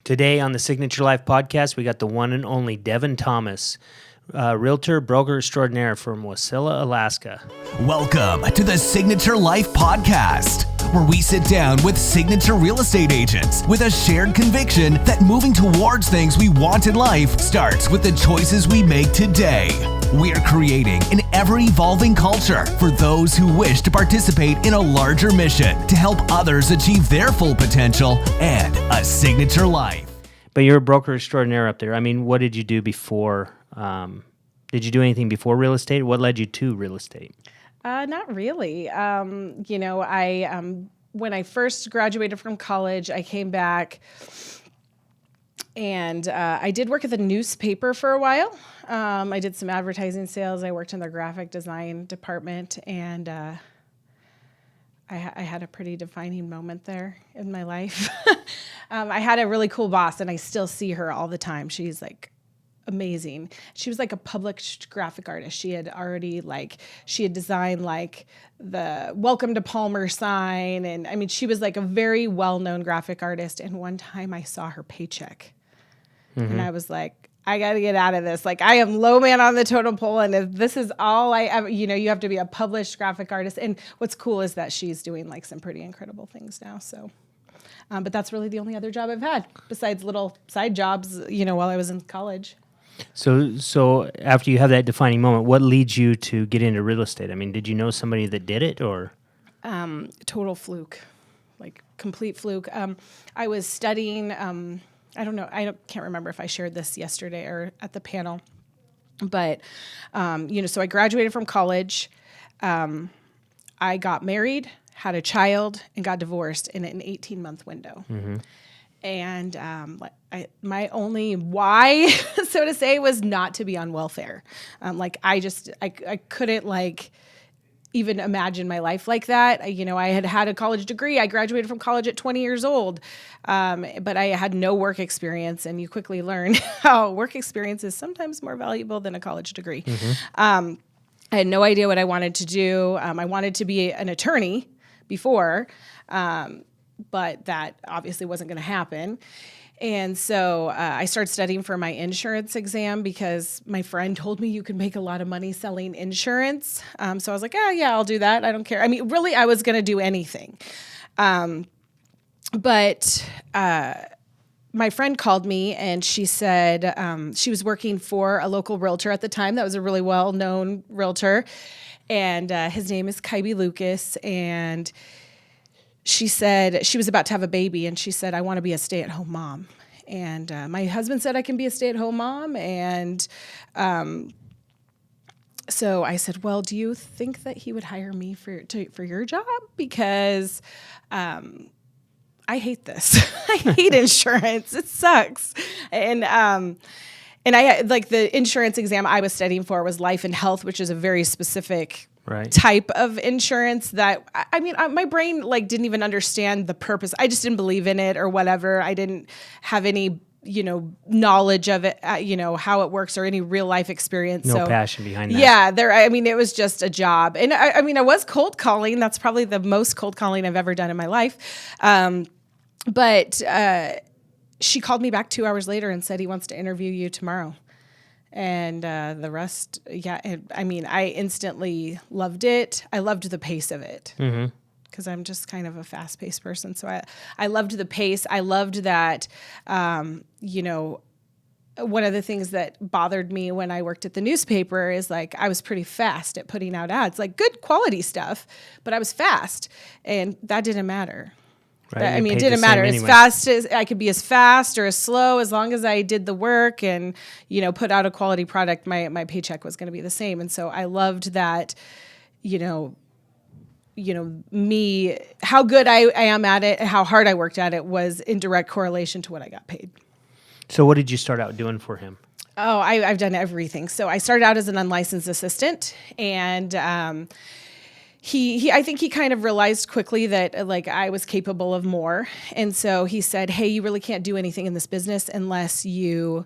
Today on the Signature Life podcast, we got the one and only Devon Thomas, Realtor, broker extraordinaire from Wasilla, Alaska. Welcome to the Signature Life podcast, where we sit down with signature real estate agents with a shared conviction that moving towards things we want in life starts with the choices we make today. We're creating an ever-evolving culture for those who wish to participate in a larger mission to help others achieve their full potential and a signature life. But you're a broker extraordinaire up there. I mean, what did you do before? Did you do anything before real estate? What led you to real estate? Not really. When I first graduated from college, I came back and I did work at the newspaper for a while. I did some advertising sales. I worked in their graphic design department, and I had a pretty defining moment there in my life. I had a really cool boss, and I still see her all the time. She's like amazing. She was like a published graphic artist. She had designed like the Welcome to Palmer sign. And I mean, she was like a very well-known graphic artist. And one time I saw her paycheck and I was like, I got to get out of this. Like, I am low man on the totem pole. And if this is all I ever, you have to be a published graphic artist. And what's cool is that she's doing like some pretty incredible things now. So, but that's really the only other job I've had besides little side jobs, while I was in college. So after you have that defining moment, what leads you to get into real estate? I mean, did you know somebody that did it, or? Total fluke, like complete fluke. I was studying, I don't know, can't remember if I shared this yesterday or at the panel, but, so I graduated from college. I got married, had a child, and got divorced in an 18-month window. Mm-hmm. And my only why, so to say, was not to be on welfare. I couldn't even imagine my life like that. I had a college degree. I graduated from college at 20 years old, but I had no work experience. And you quickly learn how work experience is sometimes more valuable than a college degree. Mm-hmm. I had no idea what I wanted to do. I wanted to be an attorney before, but that obviously wasn't going to happen. And so I started studying for my insurance exam because my friend told me you could make a lot of money selling insurance. So I was like, oh, yeah, I'll do that. I don't care. I mean, really, I was going to do anything. But my friend called me and she said she was working for a local realtor at the time. That was a really well-known realtor. And his name is Kybe Lucas. And she said she was about to have a baby, and she said, I want to be a stay-at-home mom. And my husband said I can be a stay-at-home mom. And so I said, well, do you think that he would hire me for your job? Because I hate this. I hate insurance. It sucks. And I like the insurance exam I was studying for was life and health, which is a very specific type of insurance that, my brain didn't even understand the purpose. I just didn't believe in it or whatever. I didn't have any, knowledge of it, how it works or any real life experience. No passion behind that. Yeah, it was just a job. And I was cold calling. That's probably the most cold calling I've ever done in my life. But she called me back 2 hours later and said, he wants to interview you tomorrow. And the rest, I instantly loved it. I loved the pace of it because I'm just kind of a fast-paced person. So I loved the pace. I loved that, one of the things that bothered me when I worked at the newspaper is I was pretty fast at putting out ads, good quality stuff, but I was fast, and that didn't matter. Right. It didn't matter. Anyway. As fast as I could be, as fast or as slow, as long as I did the work and, put out a quality product, my paycheck was going to be the same. And so I loved that, me, how good I am at it, how hard I worked at it was in direct correlation to what I got paid. So what did you start out doing for him? Oh, I've done everything. So I started out as an unlicensed assistant, and I think he kind of realized quickly that I was capable of more. And so he said, hey, you really can't do anything in this business unless you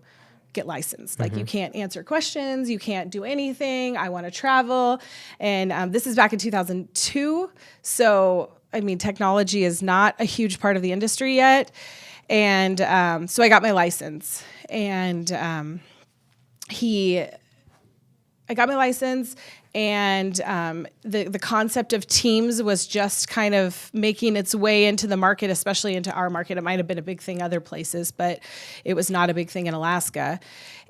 get licensed. You can't answer questions. You can't do anything. I want to travel. And this is back in 2002. So, technology is not a huge part of the industry yet. And so I got my license, and I got my license, and the concept of teams was just kind of making its way into the market, especially into our market. It might have been a big thing other places, but it was not a big thing in Alaska.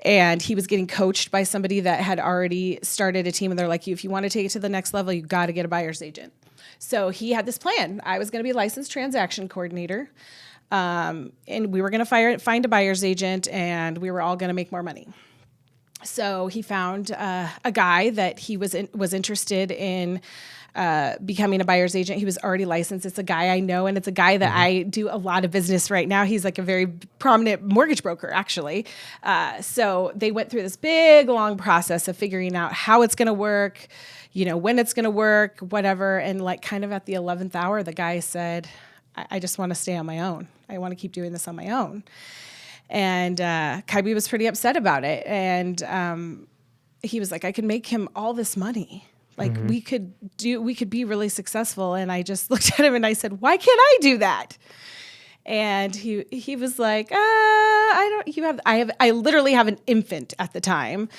And he was getting coached by somebody that had already started a team, and they're like, if you want to take it to the next level, you got to get a buyer's agent. So he had this plan. I was going to be a licensed transaction coordinator, and we were going to find a buyer's agent, and we were all going to make more money. So he found a guy that he was interested in becoming a buyer's agent. He was already licensed. It's a guy I know, and it's a guy that I do a lot of business right now. He's like a very prominent mortgage broker, actually. So they went through this big, long process of figuring out how it's going to work, when it's going to work, whatever. And like kind of at the 11th hour, the guy said, I just want to stay on my own. I want to keep doing this on my own. And Kaibi was pretty upset about it. And he was like, I could make him all this money. Like we could be really successful. And I just looked at him and I said, why can't I do that? And he was like, I literally have an infant at the time.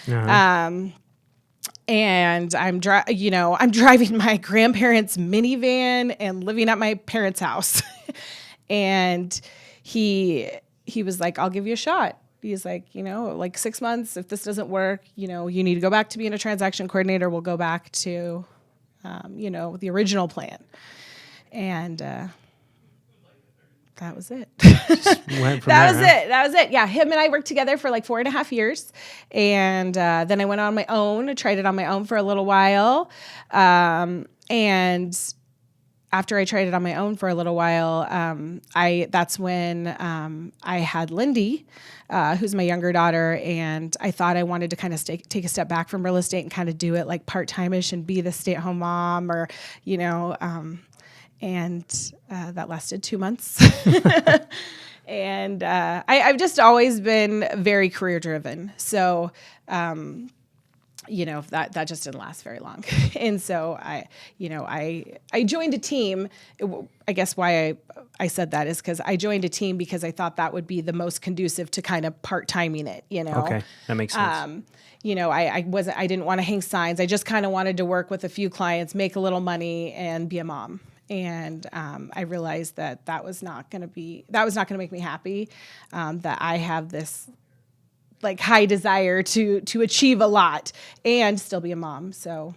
And I'm driving my grandparents' minivan and living at my parents' house. And he was like, I'll give you a shot. He's like, like 6 months, if this doesn't work, you need to go back to being a transaction coordinator. We'll go back to, the original plan. And that was it. That was it. Yeah. Him and I worked together for like 4.5 years. And then I went on my own. I tried it on my own for a little while. And after I tried it on my own for a little while, that's when I had Lindy, who's my younger daughter, and I thought I wanted to kind of take a step back from real estate and kind of do it like part-time-ish and be the stay-at-home mom, or and that lasted 2 months. And I've just always been very career-driven, so. That just didn't last very long. And so I joined a team. I guess why I said that is because I joined a team because I thought that would be the most conducive to kind of part-timing it, Okay, that makes sense. I didn't want to hang signs. I just kind of wanted to work with a few clients, make a little money, and be a mom. And I realized that was not going to make me happy, that I have this like high desire to achieve a lot and still be a mom. So,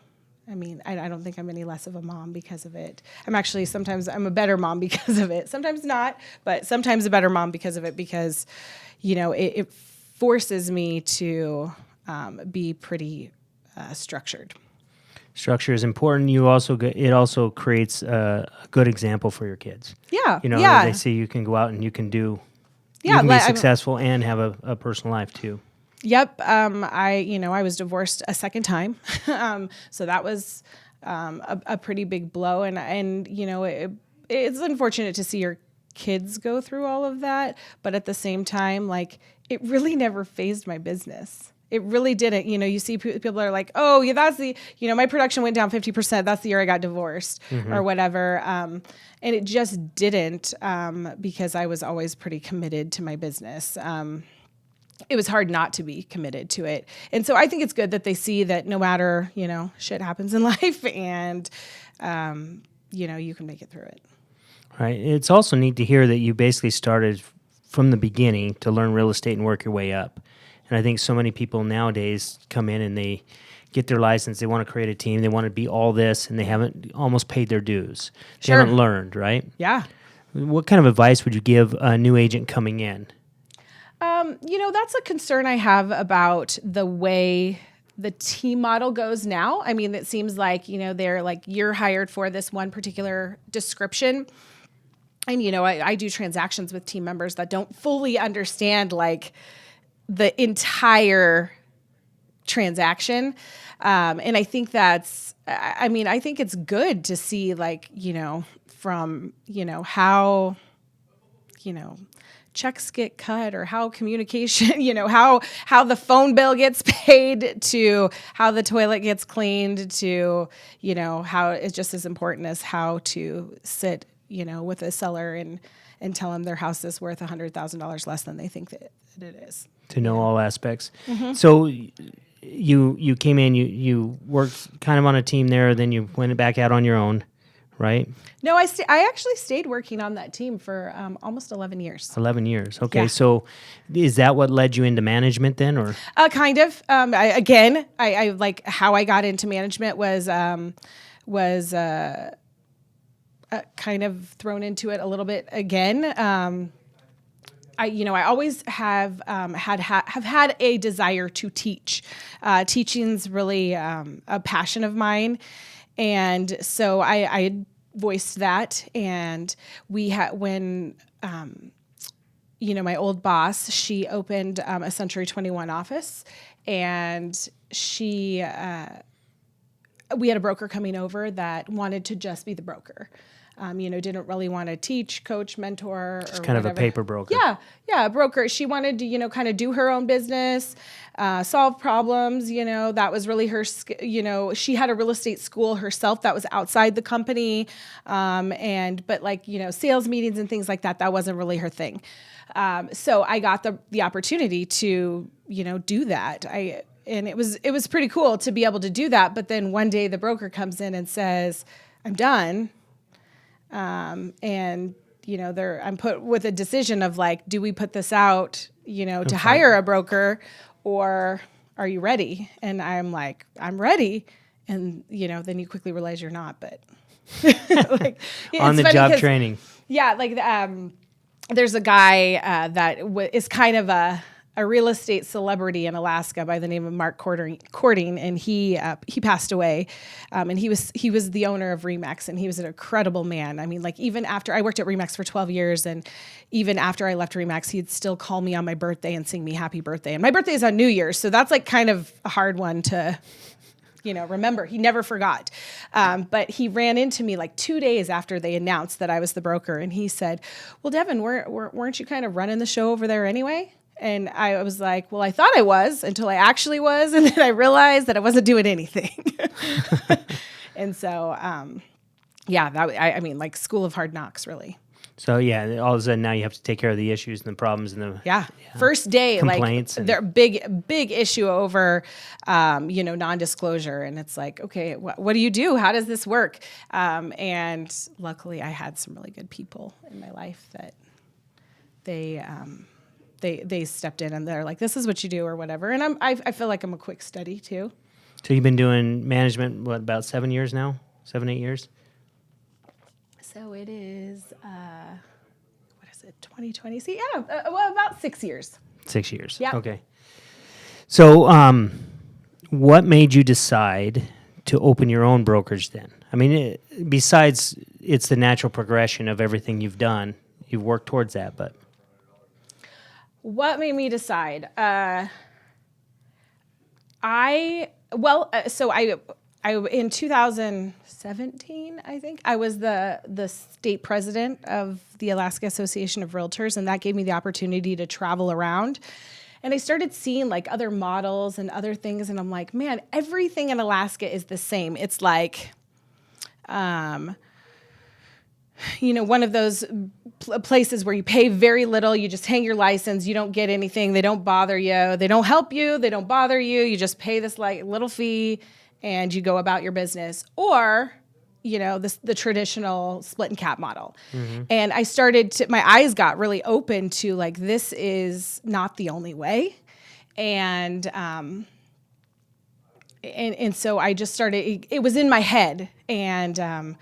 I don't think I'm any less of a mom because of it. Sometimes I'm a better mom because of it. Sometimes not, but sometimes a better mom because of it, because, it forces me to be pretty structured. Structure is important. It also creates a good example for your kids. Yeah. They see you can go out and you can do. Yeah, you can be successful and have a personal life too. Yep. I was divorced a second time. So that was a pretty big blow. And it's unfortunate to see your kids go through all of that. But at the same time, like, it really never phased my business. It really didn't. You see people are like, oh, yeah, that's my production went down 50%. That's the year I got divorced or whatever. And it just didn't, because I was always pretty committed to my business. It was hard not to be committed to it. And so I think it's good that they see that no matter, shit happens in life, and, you can make it through it. Right. It's also neat to hear that you basically started from the beginning to learn real estate and work your way up. And I think so many people nowadays come in and they get their license, they want to create a team, they want to be all this, and they haven't almost paid their dues. They haven't learned, right? Yeah. What kind of advice would you give a new agent coming in? That's a concern I have about the way the team model goes now. It seems like, they're like, you're hired for this one particular description. And, I do transactions with team members that don't fully understand, like, the entire transaction. And I think I think it's good to see, like, from, how, checks get cut, or how communication, how the phone bill gets paid, to how the toilet gets cleaned, to, how it's just as important as how to sit, with a seller and tell them their house is worth $100,000 less than they think that it is. To know all aspects. So you came in, you worked kind of on a team there, then you went back out on your own, right? No, I actually stayed working on that team for almost 11 years. 11 years. Okay. Yeah. So is that what led you into management then, or? Kind of. I like how I got into management was kind of thrown into it a little bit again. I always have had a desire to teach. Teaching's really a passion of mine, and so I voiced that. And we had when my old boss, she opened a Century 21 office, and we had a broker coming over that wanted to just be the broker. Didn't really want to teach, coach, mentor, Just or kind whatever. of a paper broker. Yeah, a broker. She wanted to, kind of do her own business, solve problems. That was really her. She had a real estate school herself that was outside the company, but sales meetings and things like that. That wasn't really her thing. So I got the opportunity to, do that. And it was pretty cool to be able to do that. But then one day the broker comes in and says, "I'm done." I'm put with a decision of do we put this out, to hire a broker, or are you ready? And I'm like, I'm ready. And, then you quickly realize you're not, but On the job training. Yeah. There's a guy, that is kind of a real estate celebrity in Alaska by the name of Mark Courting, and he passed away, and he was the owner of Remax, and he was an incredible man. I mean, even after I worked at Remax for 12 years, and even after I left Remax, he'd still call me on my birthday and sing me happy birthday. And my birthday is on New Year's, so that's kind of a hard one to remember. He never forgot. But he ran into me 2 days after they announced that I was the broker, and he said, "Well, Devon, weren't you kind of running the show over there anyway?" And I was like, well, I thought I was until I actually was. And then I realized that I wasn't doing anything. And so, School of Hard Knocks, really. So yeah, all of a sudden now you have to take care of the issues and the problems and the first day, complaints. They're big issue over, non-disclosure. And it's okay, what do you do? How does this work? And luckily I had some really good people in my life that they stepped in and they're like, this is what you do or whatever. And I feel like I'm a quick study too. So you've been doing management, about 7 years now? 7, 8 years? So it is, 2020? See, about 6 years. 6 years. Yeah. Okay. So what made you decide to open your own brokerage then? I mean, besides it's the natural progression of everything you've done, you've worked towards that, but... What made me decide? In 2017, I think I was the state president of the Alaska Association of Realtors, and that gave me the opportunity to travel around. And I started seeing other models and other things, and I'm like, man, everything in Alaska is the same. It's one of those places where you pay very little, you just hang your license, you don't get anything, they don't bother you, they don't help you, they don't bother you, you just pay this little fee and you go about your business. Or, the traditional split and cap model. Mm-hmm. And I my eyes got really open to this is not the only way. And so I just started, it was in my head. And,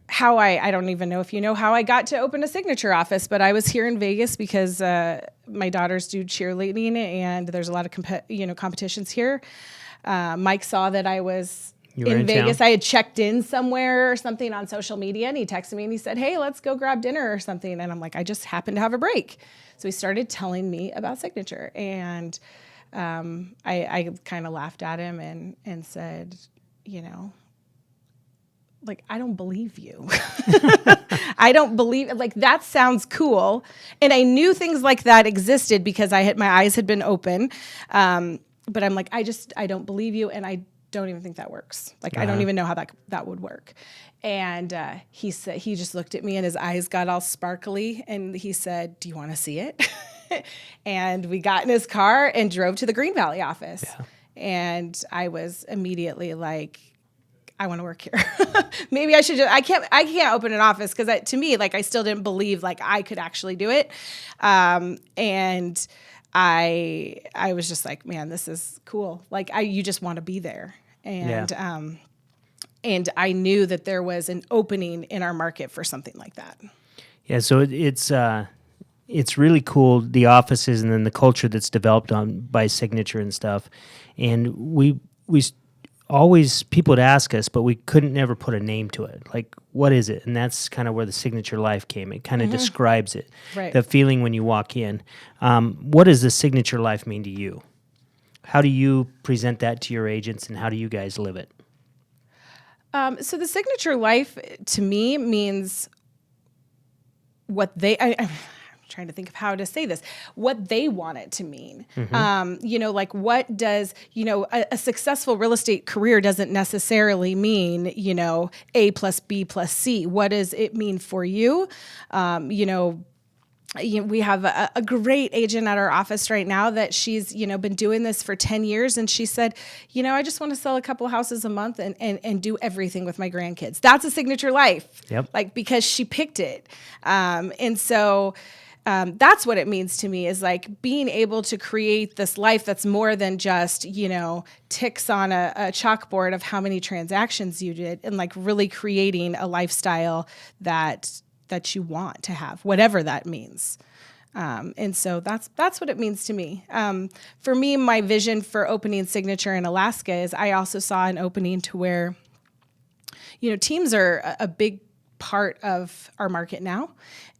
how I don't even know if you know how I got to open a signature office, but I was here in Vegas because my daughters do cheerleading and there's a lot of competitions here. Mike saw that I was in Vegas. Town? I had checked in somewhere or something on social media, and he texted me and he said, "Hey, let's go grab dinner or something." And I'm like, I just happened to have a break. So he started telling me about signature, and I kind of laughed at him and said, I don't believe you. I don't believe that sounds cool. And I knew things like that existed because my eyes had been open. But I'm like, I don't believe you. And don't even think that works. Like, I don't even know how that would work. And he said, he just looked at me and his eyes got all sparkly and he said, do you want to see it? And we got in his car and drove to the Green Valley office. Yeah. And I was immediately like, I want to work here. Maybe I should I can't open an office because to me, like, I still didn't believe like I could actually do it. And I was just like, man, this is cool. Like, you just want to be there. And, and I knew that there was an opening in our market for something like that. Yeah. So it's really cool, the offices and then the culture that's developed by Signature and stuff. And we always, people would ask us, but we couldn't never put a name to it. Like, what is it? And that's kind of where the Signature Life came. It kind of describes it, right. The feeling when you walk in. What does the Signature Life mean to you? How do you present that to your agents and how do you guys live it? So the Signature Life to me means what I'm trying to think of how to say this, what they want it to mean. Like, what does, a successful real estate career doesn't necessarily mean, A plus B plus C. What does it mean for you? We have a great agent at our office right now that she's, been doing this for 10 years. And she said, I just want to sell a couple houses a month and do everything with my grandkids. That's a Signature Life. Yep. Like, because she picked it. And so that's what it means to me, is like being able to create this life that's more than just, ticks on a chalkboard of how many transactions you did, and like really creating a lifestyle that you want to have, whatever that means. And so that's what it means to me. For me, my vision for opening Signature in Alaska is I also saw an opening to where, teams are a big part of our market now.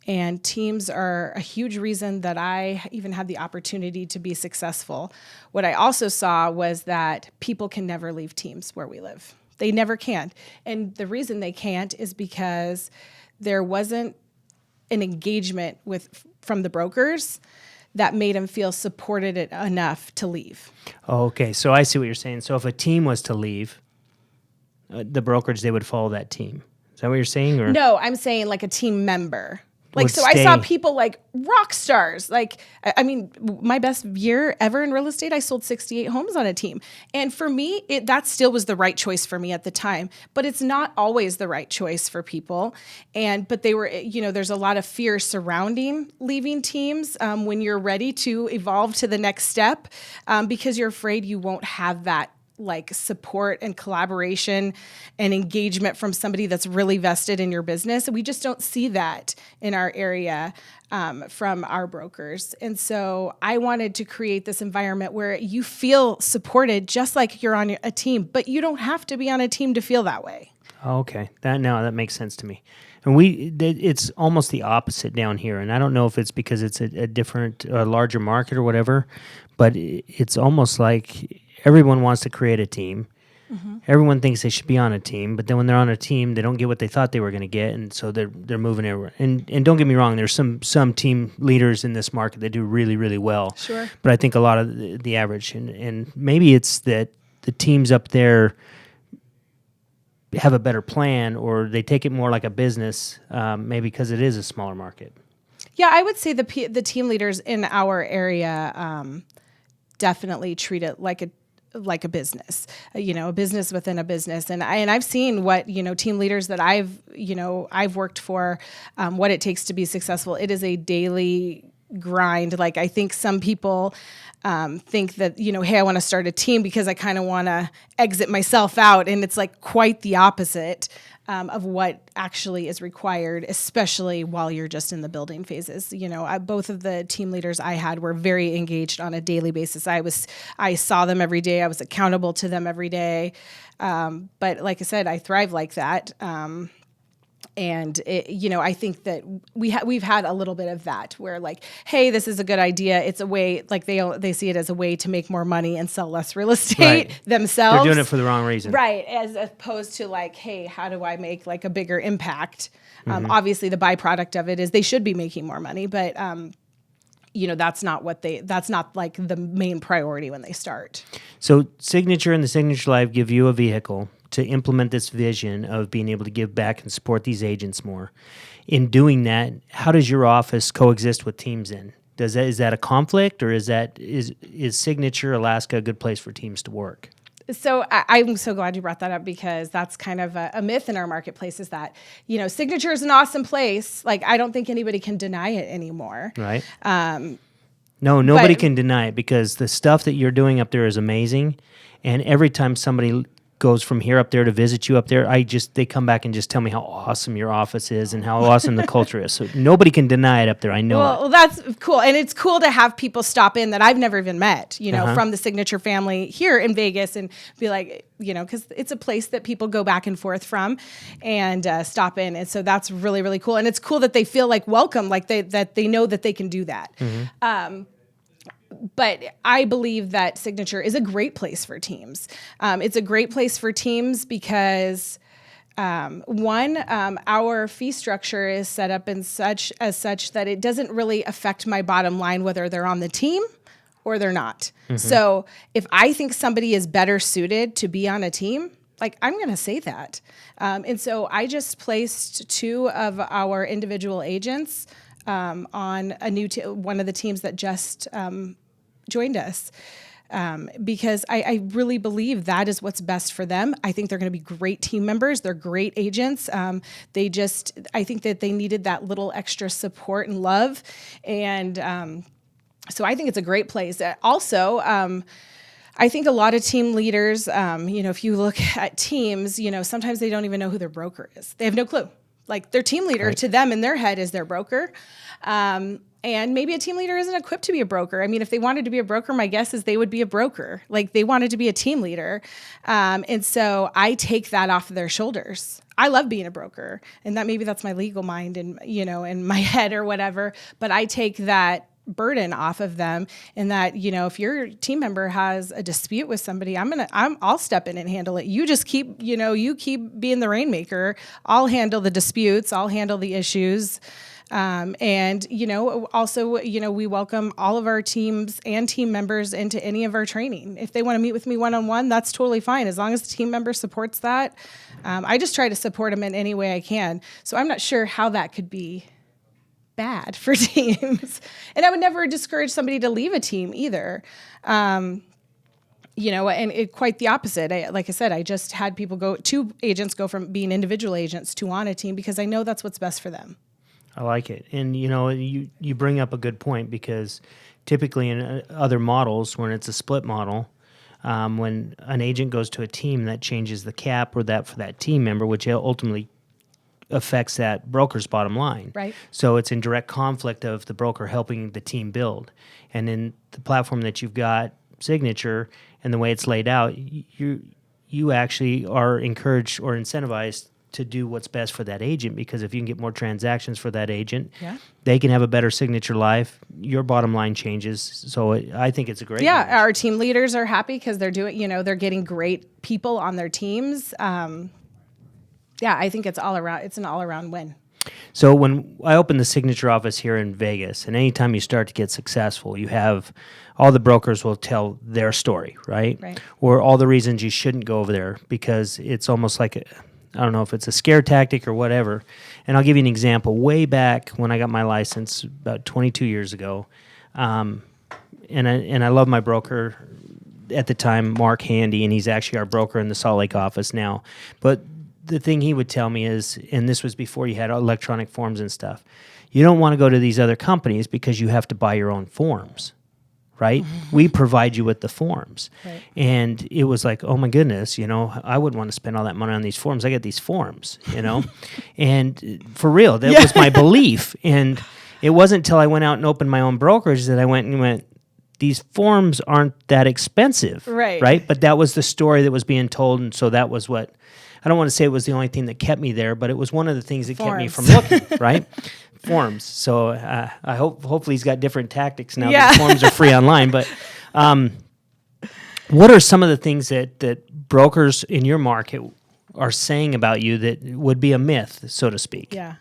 And teams are a huge reason that I even had the opportunity to be successful. What I also saw was that people can never leave teams where we live. They never can. And the reason they can't is because there wasn't an engagement from the brokers that made them feel supported enough to leave. Oh, okay. So I see what you're saying. So if a team was to leave, the brokerage, they would follow that team. Is that what you're saying? Or? No, I'm saying like a team member. Like, so I saw people like rock stars. Like, I mean, my best year ever in real estate, I sold 68 homes on a team. And for me, that still was the right choice for me at the time. But it's not always the right choice for people. But they were, there's a lot of fear surrounding leaving teams when you're ready to evolve to the next step, because you're afraid you won't have that like support and collaboration and engagement from somebody that's really vested in your business. And we just don't see that in our area from our brokers. And so I wanted to create this environment where you feel supported just like you're on a team, but you don't have to be on a team to feel that way. Okay. That makes sense to me. And it's almost the opposite down here. And I don't know if it's because it's a different, larger market or whatever, but it's almost like everyone wants to create a team. Mm-hmm. Everyone thinks they should be on a team, but then when they're on a team, they don't get what they thought they were going to get, and so they're moving everywhere. And don't get me wrong, there's some team leaders in this market that do really, really well. Sure. But I think a lot of the average, and maybe it's that the teams up there have a better plan, or they take it more like a business, maybe because it is a smaller market. Yeah, I would say the team leaders in our area definitely treat it like a business, a business within a business. And I've seen what, team leaders that I've worked for, what it takes to be successful. It is a daily grind. Like, I think some people think that, hey, I want to start a team because I kind of want to exit myself out. And it's like quite the opposite of what actually is required, especially while you're just in the building phases. Both of the team leaders I had were very engaged on a daily basis. I saw them every day. I was accountable to them every day. But like I said, I thrive like that. And I think that we've had a little bit of that where like, hey, this is a good idea. It's a way, like they see it as a way to make more money and sell less real estate themselves. They're doing it for the wrong reason. Right. As opposed to like, hey, how do I make like a bigger impact? Obviously the byproduct of it is they should be making more money, but that's not like the main priority when they start. So Signature and the Signature Life give you a vehicle to implement this vision of being able to give back and support these agents more. In doing that, how does your office coexist with teams in? Is that a conflict, or is Signature Alaska a good place for teams to work? So I'm so glad you brought that up, because that's kind of a myth in our marketplace, is that, Signature is an awesome place. Like, I don't think anybody can deny it anymore. Right. No, nobody can deny it, because the stuff that you're doing up there is amazing. And every time somebody goes from here up there to visit you up there, they come back and just tell me how awesome your office is and how awesome the culture is. So nobody can deny it up there. I know. Well, that's cool. And it's cool to have people stop in that I've never even met, from the Signature family here in Vegas, and be like, because it's a place that people go back and forth from, and stop in. And so that's really, really cool. And it's cool that they feel like welcome, like that they know that they can do that. Mm-hmm. But I believe that Signature is a great place for teams. It's a great place for teams because, our fee structure is set up as such that it doesn't really affect my bottom line whether they're on the team or they're not. Mm-hmm. So if I think somebody is better suited to be on a team, like, I'm going to say that. And so I just placed 2 of our individual agents on a new one of the teams that just joined us, because I really believe that is what's best for them. I think they're going to be great team members. They're great agents. I think that they needed that little extra support and love. And so I think it's a great place. Also, I think a lot of team leaders, if you look at teams, sometimes they don't even know who their broker is. They have no clue. Like, their team leader to them in their head is their broker. And maybe a team leader isn't equipped to be a broker. I mean, if they wanted to be a broker, my guess is they would be a broker. Like, they wanted to be a team leader. And so I take that off of their shoulders. I love being a broker, and that's my legal mind and, in my head or whatever. But I take that burden off of them, and that, if your team member has a dispute with somebody, I'll step in and handle it. You just keep being the rainmaker. I'll handle the disputes. I'll handle the issues. And, also, we welcome all of our teams and team members into any of our training. If they want to meet with me one-on-one, that's totally fine. As long as the team member supports that, I just try to support them in any way I can. So I'm not sure how that could be bad for teams. And I would never discourage somebody to leave a team either. And quite the opposite. Like I said, I just had 2 agents go from being individual agents to on a team, because I know that's what's best for them. I like it. And, you bring up a good point, because typically in other models, when it's a split model, when an agent goes to a team, that changes the cap or that for that team member, which ultimately affects that broker's bottom line. Right. So it's in direct conflict of the broker helping the team build. And in the platform that you've got, Signature, and the way it's laid out, you actually are encouraged or incentivized to do what's best for that agent, because if you can get more transactions for that agent, they can have a better Signature Life. Your bottom line changes. So I think it's a great match. Our team leaders are happy because they're they're getting great people on their teams. I think it's an all around win. So when I opened the Signature office here in Vegas, and anytime you start to get successful, you have all the brokers will tell their story, right? Or all the reasons you shouldn't go over there, because it's almost like I don't know if it's a scare tactic or whatever. And I'll give you an example. Way back when I got my license about 22 years ago, and I love my broker at the time, Mark Handy, and he's actually our broker in the Salt Lake office now. But the thing he would tell me is, and this was before you had electronic forms and stuff, you don't want to go to these other companies because you have to buy your own forms. Right? Mm-hmm. We provide you with the forms. Right. And it was like, oh my goodness, I wouldn't want to spend all that money on these forms. I get these forms, and for real, that was my belief. And it wasn't until I went out and opened my own brokerage that I went, these forms aren't that expensive. Right? But that was the story that was being told. And so that was what, I don't want to say it was the only thing that kept me there, but it was one of the things that kept me from looking, right? Forms. So I hopefully he's got different tactics now that forms are free online. But what are some of the things that brokers in your market are saying about you that would be a myth, so to speak? Yeah.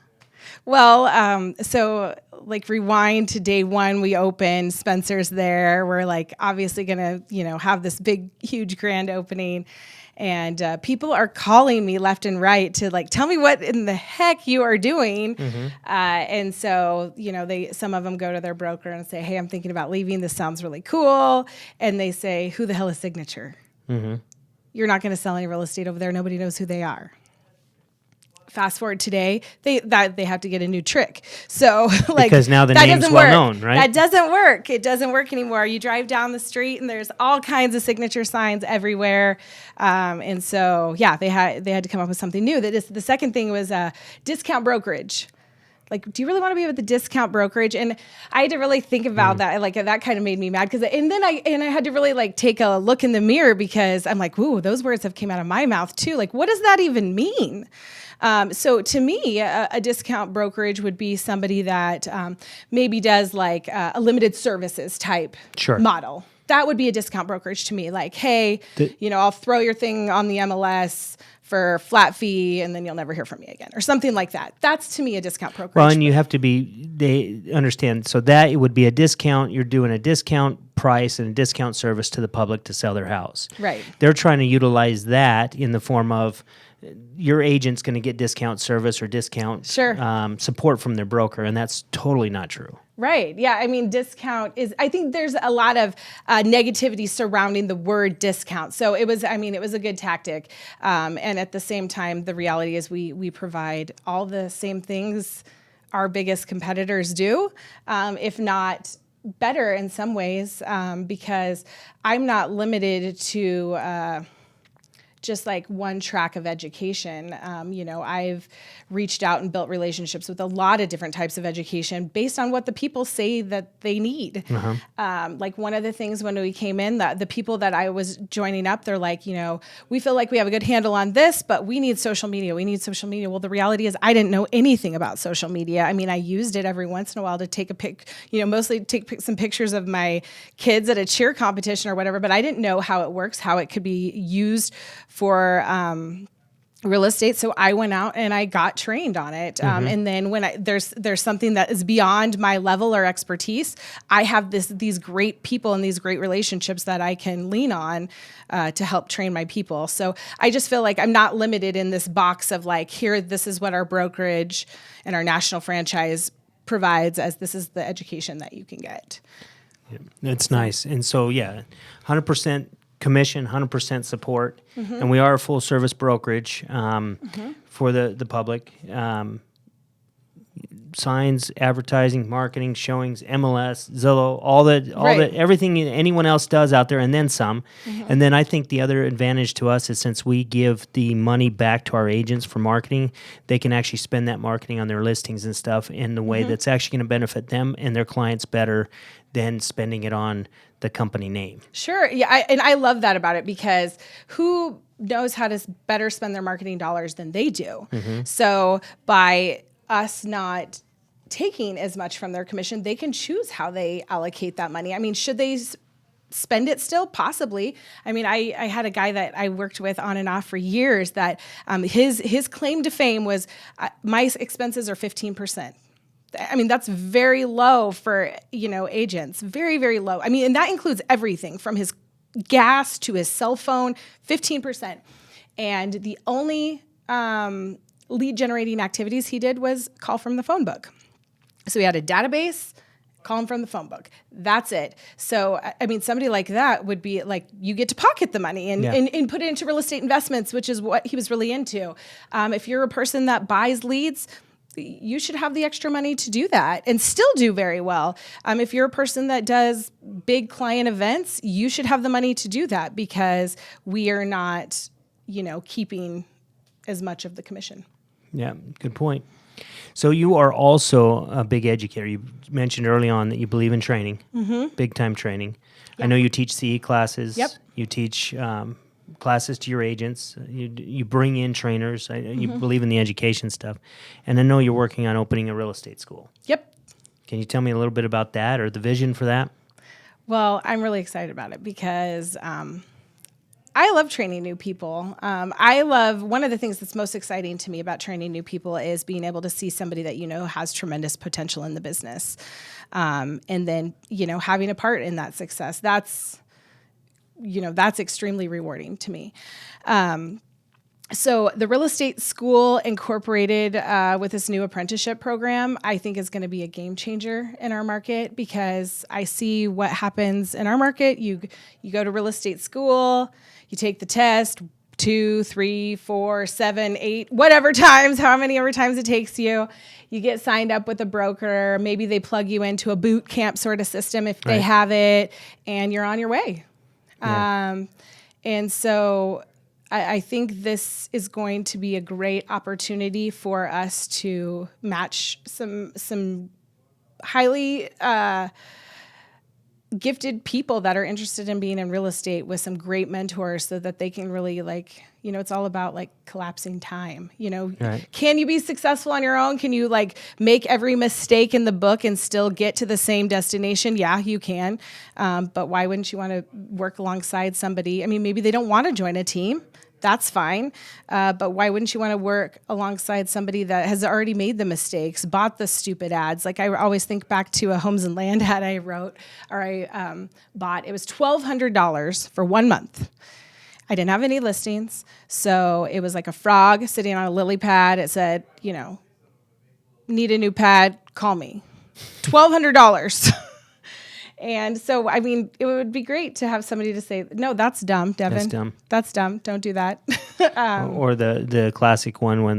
Well, so like rewind to day one, we opened Spencer's there. We're like obviously going to, have this big, huge grand opening. And people are calling me left and right to like, tell me what in the heck you are doing. And so, some of them go to their broker and say, hey, I'm thinking about leaving. This sounds really cool. And they say, who the hell is Signature? You're not going to sell any real estate over there. Nobody knows who they are. Fast forward today, they have to get a new trick. So like Because now the that name's doesn't well work. known, right? That doesn't work. It doesn't work anymore. You drive down the street and there's all kinds of Signature signs everywhere. And so they had to come up with something new. The second thing was discount brokerage. Like, do you really want to be with the discount brokerage? And I had to really think about that. Like, that kind of made me mad and I had to really like take a look in the mirror because I'm like, ooh, those words have came out of my mouth too. Like, what does that even mean? So to me, a discount brokerage would be somebody that maybe does like a limited services type model. That would be a discount brokerage to me. Like, hey, I'll throw your thing on the MLS for flat fee and then you'll never hear from me again or something like that. That's to me a discount brokerage. Well, and you have to they understand. So that it would be a discount. You're doing a discount price and a discount service to the public to sell their house. Right. They're trying to utilize that in the form of your agent's going to get discount service or discount support from their broker, and that's totally not true. Right. Yeah. I mean, discount I think there's a lot of negativity surrounding the word discount. So it was a good tactic. And at the same time, the reality is we provide all the same things our biggest competitors do, if not better in some ways, because I'm not limited to just like one track of education. I've reached out and built relationships with a lot of different types of education based on what the people say that they need. Like one of the things when we came in, the people that I was joining up, they're like, we feel like we have a good handle on this, but we need social media. We need social media. Well, the reality is I didn't know anything about social media. I mean, I used it every once in a while to take mostly take some pictures of my kids at a cheer competition or whatever, but I didn't know how it works, how it could be used for real estate. So I went out and I got trained on it. And then when there's something that is beyond my level or expertise, I have these great people and these great relationships that I can lean on to help train my people. So I just feel like I'm not limited in this box of like, here, this is what our brokerage and our national franchise provides, as this is the education that you can get. Yeah, that's nice. And so, 100% commission, 100% support, and we are a full service brokerage for the public. Signs, advertising, marketing, showings, MLS, Zillow, all that, everything anyone else does out there, and then some. And then I think the other advantage to us is since we give the money back to our agents for marketing, they can actually spend that marketing on their listings and stuff in the way that's actually going to benefit them and their clients better than spending it on the company name. Sure. Yeah. And I love that about it because who knows how to better spend their marketing dollars than they do? So by us not taking as much from their commission, they can choose how they allocate that money. I mean, should they spend it still? Possibly. I mean, I had a guy that I worked with on and off for years that his claim to fame was my expenses are 15%. I mean, that's very low for, agents. Very, very low. I mean, and that includes everything from his gas to his cell phone, 15%. And the only lead generating activities he did was call from the phone book. So he had a database, call him from the phone book. That's it. So, I mean, somebody like that would be like, you get to pocket the money and put it into real estate investments, which is what he was really into. If you're a person that buys leads, you should have the extra money to do that and still do very well. If you're a person that does big client events, you should have the money to do that because we are not, keeping as much of the commission. Yeah, good point. So you are also a big educator. You mentioned early on that you believe in training, big time training. Yeah. I know you teach CE classes. Yep. You teach classes to your agents. You bring in trainers. You believe in the education stuff. And I know you're working on opening a real estate school. Yep. Can you tell me a little bit about that or the vision for that? Well, I'm really excited about it because I love training new people. I love, one of the things that's most exciting to me about training new people is being able to see somebody that has tremendous potential in the business. And then, having a part in that success. That's extremely rewarding to me. So the real estate school incorporated with this new apprenticeship program, I think is going to be a game changer in our market, because I see what happens in our market. You go to real estate school, you take the test 2, 3, 4, 7, 8, whatever times, however times it takes you. You get signed up with a broker. Maybe they plug you into a boot camp sort of system if they have it, and you're on your way. Yeah. And so I think this is going to be a great opportunity for us to match some highly gifted people that are interested in being in real estate with some great mentors, so that they can really it's all about collapsing time. Can you be successful on your own? Can you make every mistake in the book and still get to the same destination? Yeah, you can. But why wouldn't you want to work alongside somebody? I mean, maybe they don't want to join a team. That's fine. But why wouldn't you want to work alongside somebody that has already made the mistakes, bought the stupid ads? I always think back to a Homes and Land ad I wrote, or I bought. It was $1,200 for 1 month. I didn't have any listings. So it was like a frog sitting on a lily pad. It said, need a new pad, call me. $1,200. And so, I mean, it would be great to have somebody to say, no, that's dumb, Devon. That's dumb. That's dumb. Don't do that. Or the classic one when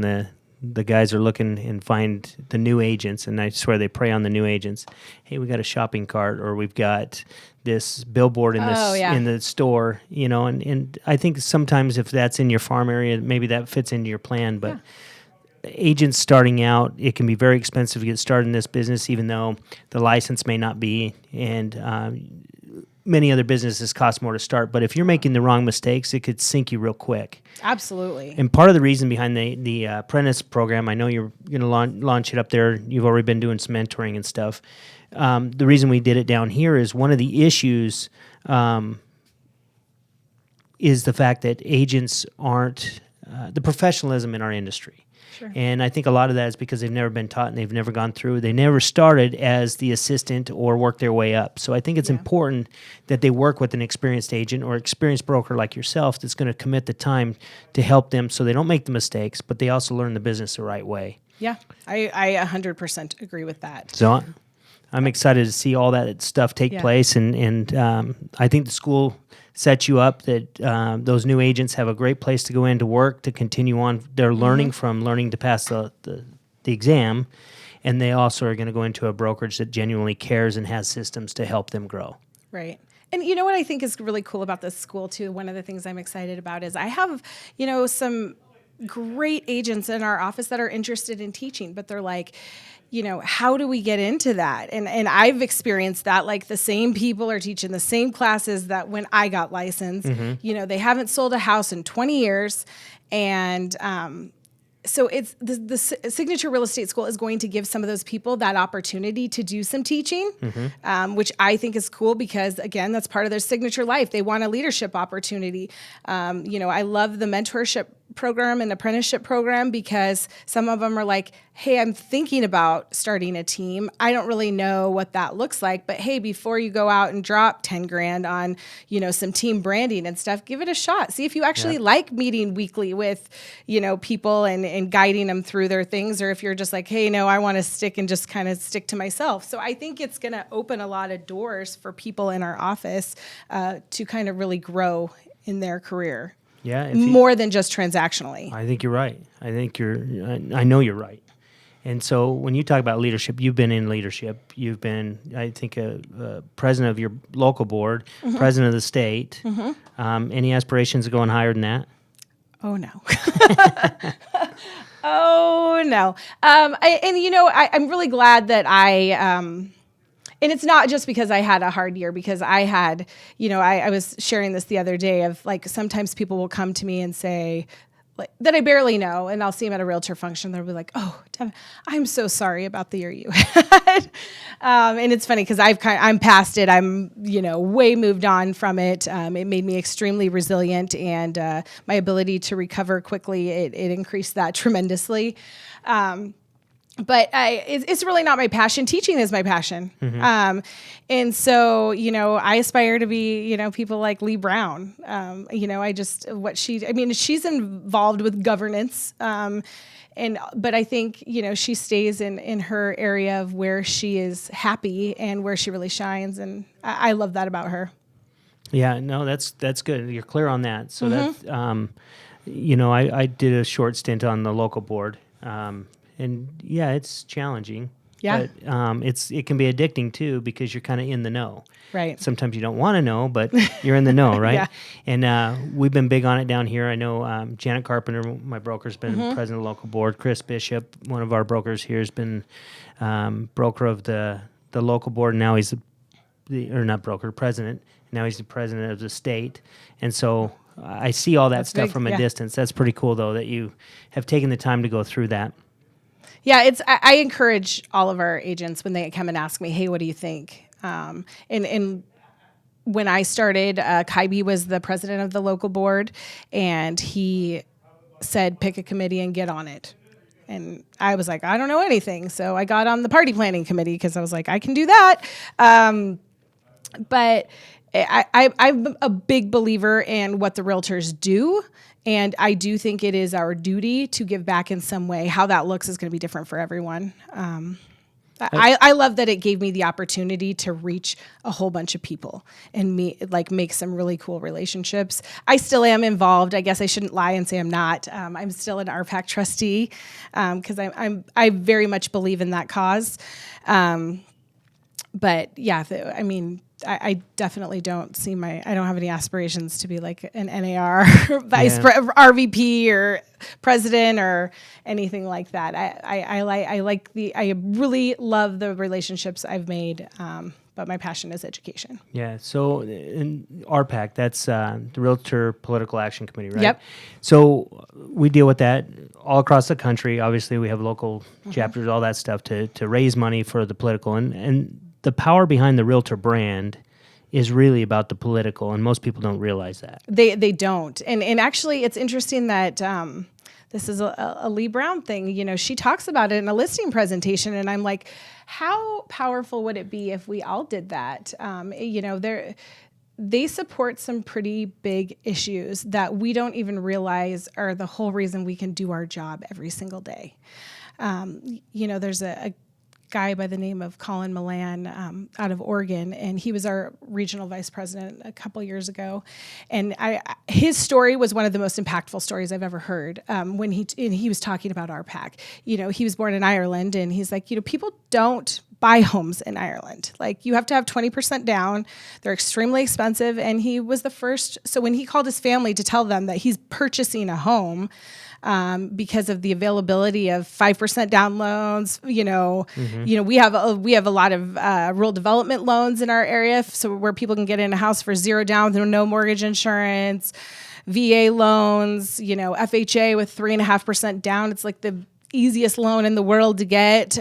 the guys are looking and find the new agents, and I swear they prey on the new agents. Hey, we got a shopping cart, or we've got this billboard in in the store, and I think sometimes if that's in your farm area, maybe that fits into your plan, but agents starting out, it can be very expensive to get started in this business, even though the license may not be, and many other businesses cost more to start. But if you're making the wrong mistakes, it could sink you real quick. Absolutely. And part of the reason behind the apprentice program, I know you're going to launch it up there. You've already been doing some mentoring and stuff. The reason we did it down here is one of the issues is the fact that agents aren't the professionalism in our industry. Sure. And I think a lot of that is because they've never been taught and they've never gone through. They never started as the assistant or worked their way up. So I think it's important that they work with an experienced agent or experienced broker like yourself that's going to commit the time to help them so they don't make the mistakes, but they also learn the business the right way. Yeah, I 100% agree with that. So I'm excited to see all that stuff take place, and I think the school sets you up that those new agents have a great place to go in to work, to continue on their learning from learning to pass the exam, and they also are going to go into a brokerage that genuinely cares and has systems to help them grow. Right. And you know what I think is really cool about this school too? One of the things I'm excited about is I have, some great agents in our office that are interested in teaching, but they're like, how do we get into that? And I've experienced that, the same people are teaching the same classes that when I got licensed. They haven't sold a house in 20 years. And so it's the Signature Real Estate School is going to give some of those people that opportunity to do some teaching, which I think is cool because, again, that's part of their signature life. They want a leadership opportunity. I love the mentorship program and apprenticeship program because some of them are like, hey, I'm thinking about starting a team. I don't really know what that looks like, but hey, before you go out and drop 10 grand on, some team branding and stuff, give it a shot. See if you actually like meeting weekly with, people and guiding them through their things, or if you're just like, hey, no, I want to stick to myself. So I think it's going to open a lot of doors for people in our office to kind of really grow in their career. Yeah, more than just transactionally. I think you're right. I know you're right. And so when you talk about leadership, you've been in leadership. You've been, I think, a president of your local board, president of the state. Any aspirations of going higher than that? Oh, no. Oh, no. I'm really glad that and it's not just because I had a hard year, because I had, I was sharing this the other day of sometimes people will come to me and say, like that I barely know, and I'll see them at a realtor function. They'll be like, "Oh, Devon, I'm so sorry about the year you had." And it's funny because I'm past it. I'm way moved on from it. It made me extremely resilient, and my ability to recover quickly it increased that tremendously. But it's really not my passion. Teaching is my passion. And so, I aspire to be, people like Lee Brown. She's involved with governance. But I think, she stays in her area of where she is happy and where she really shines. And I love that about her. Yeah, no, that's good. You're clear on that. So that, I did a short stint on the local board. And yeah, it's challenging. Yeah. But it can be addicting too because you're kind of in the know. Right. Sometimes you don't want to know, but you're in the know, right? Yeah. And we've been big on it down here. I know Janet Carpenter, my broker's been president of the local board. Chris Bishop, one of our brokers here, has been broker of the local board. And now he's president. Now he's the president of the state. And so I see all that stuff from a distance. That's pretty cool, though, that you have taken the time to go through that. Yeah, I encourage all of our agents when they come and ask me, "Hey, what do you think?" And when I started, Kaibi was the president of the local board, and he said, "Pick a committee and get on it." And I was like, "I don't know anything," so I got on the party planning committee because I was like, "I can do that." But I'm a big believer in what the realtors do. And I do think it is our duty to give back in some way. How that looks is going to be different for everyone. I love that it gave me the opportunity to reach a whole bunch of people and make some really cool relationships. I still am involved. I guess I shouldn't lie and say I'm not. I'm still an RPAC trustee because I very much believe in that cause. But yeah, I definitely don't see I don't have any aspirations to be like an NAR RVP or president or anything like that. I really love the relationships I've made, but my passion is education. Yeah. So in RPAC, that's the Realtor Political Action Committee, right? Yep. So we deal with that all across the country. Obviously, we have local chapters, all that stuff to raise money for the political. And the power behind the Realtor brand is really about the political, and most people don't realize that. They don't. And actually, it's interesting that this is a Lee Brown thing. She talks about it in a listing presentation, and I'm like, how powerful would it be if we all did that? They support some pretty big issues that we don't even realize are the whole reason we can do our job every single day. There's a guy by the name of Colin Milan out of Oregon, and he was our regional vice president a couple years ago. And his story was one of the most impactful stories I've ever heard. When he was talking about RPAC, he was born in Ireland, and he's like, people don't buy homes in Ireland. Like, you have to have 20% down. They're extremely expensive. And he was the first. So when he called his family to tell them that he's purchasing a home, because of the availability of 5% down loans, we have a lot of rural development loans in our area, so where people can get in a house for $0 down with no mortgage insurance, VA loans, FHA with 3.5% down. It's like the easiest loan in the world to get.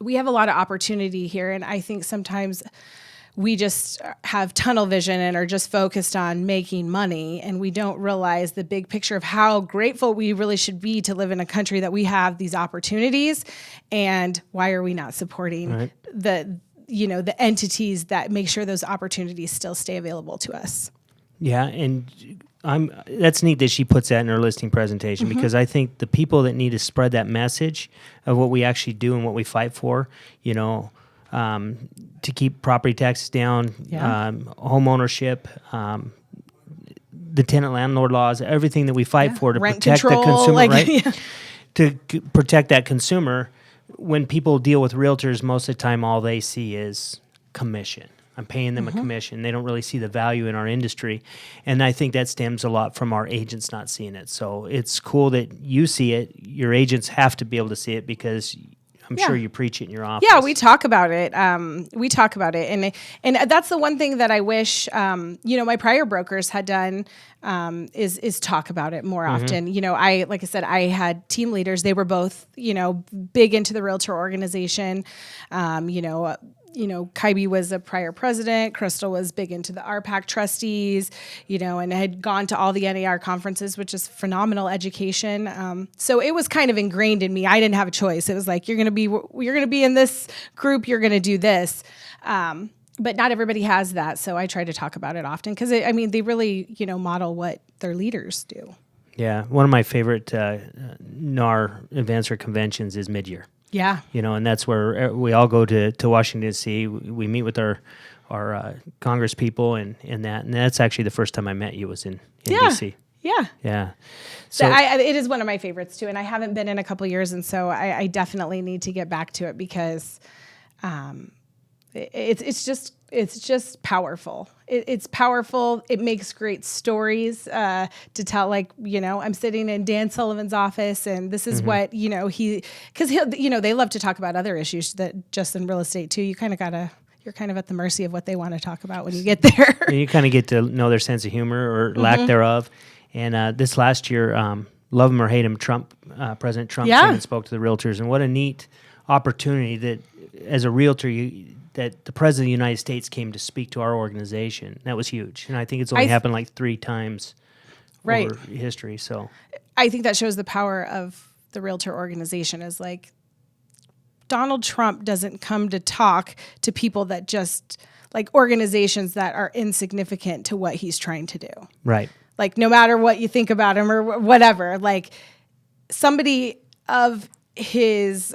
We have a lot of opportunity here, and I think sometimes we just have tunnel vision and are just focused on making money, and we don't realize the big picture of how grateful we really should be to live in a country that we have these opportunities, and why are we not supporting the entities that make sure those opportunities still stay available to us. Yeah, and that's neat that she puts that in her listing presentation, because I think the people that need to spread that message of what we actually do and what we fight for, to keep property taxes down, home ownership, the tenant landlord laws, everything that we fight for to rent protect control, the consumer, to protect that consumer. When people deal with realtors, most of the time all they see is commission. I'm paying them a commission. They don't really see the value in our industry. And I think that stems a lot from our agents not seeing it. So it's cool that you see it. Your agents have to be able to see it, because I'm Yeah. sure you preach it in your office. Yeah, we talk about it. And that's the one thing that I wish my prior brokers had done is talk about it more often. Like I said, I had team leaders. They were both big into the Realtor organization. Kaibi was a prior president. Crystal was big into the RPAC trustees, and had gone to all the NAR conferences, which is phenomenal education. So it was kind of ingrained in me. I didn't have a choice. It was like, you're going to be in this group. You're going to do this. But not everybody has that. So I try to talk about it often because they really, model what their leaders do. Yeah. One of my favorite NAR events or conventions is mid-year. Yeah. And that's where we all go to Washington, D.C. We meet with our Congress people and that's actually the first time I met you was in D.C. Yeah. Yeah. So it is one of my favorites too. And I haven't been in a couple of years. And so I definitely need to get back to it because it's just powerful. It's powerful. It makes great stories to tell. I'm sitting in Dan Sullivan's office, and this is what they love to talk about other issues that just in real estate too. You're kind of at the mercy of what they want to talk about when you get there. And you kind of get to know their sense of humor or lack thereof. And this last year, love him or hate him, President Trump came and spoke to the realtors, and what a neat opportunity that as a realtor that the President of the United States came to speak to our organization. That was huge. And I think it's only happened like 3 times over history. So I think that shows the power of the Realtor organization is like Donald Trump doesn't come to talk to people that just like organizations that are insignificant to what he's trying to do. Right. Like no matter what you think about him or whatever, like somebody of his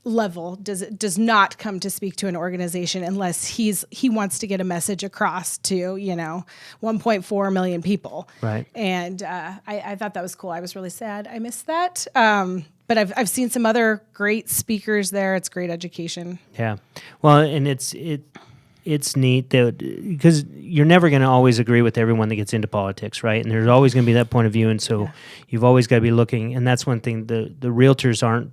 level does not come to speak to an organization unless he wants to get a message across to 1.4 million people. Right. And I thought that was cool. I was really sad I missed that. But I've seen some other great speakers there. It's great education. Yeah. Well, and it's neat that because you're never going to always agree with everyone that gets into politics, right? And there's always going to be that point of view, and so you've always got to be looking. And that's one thing. The realtors aren't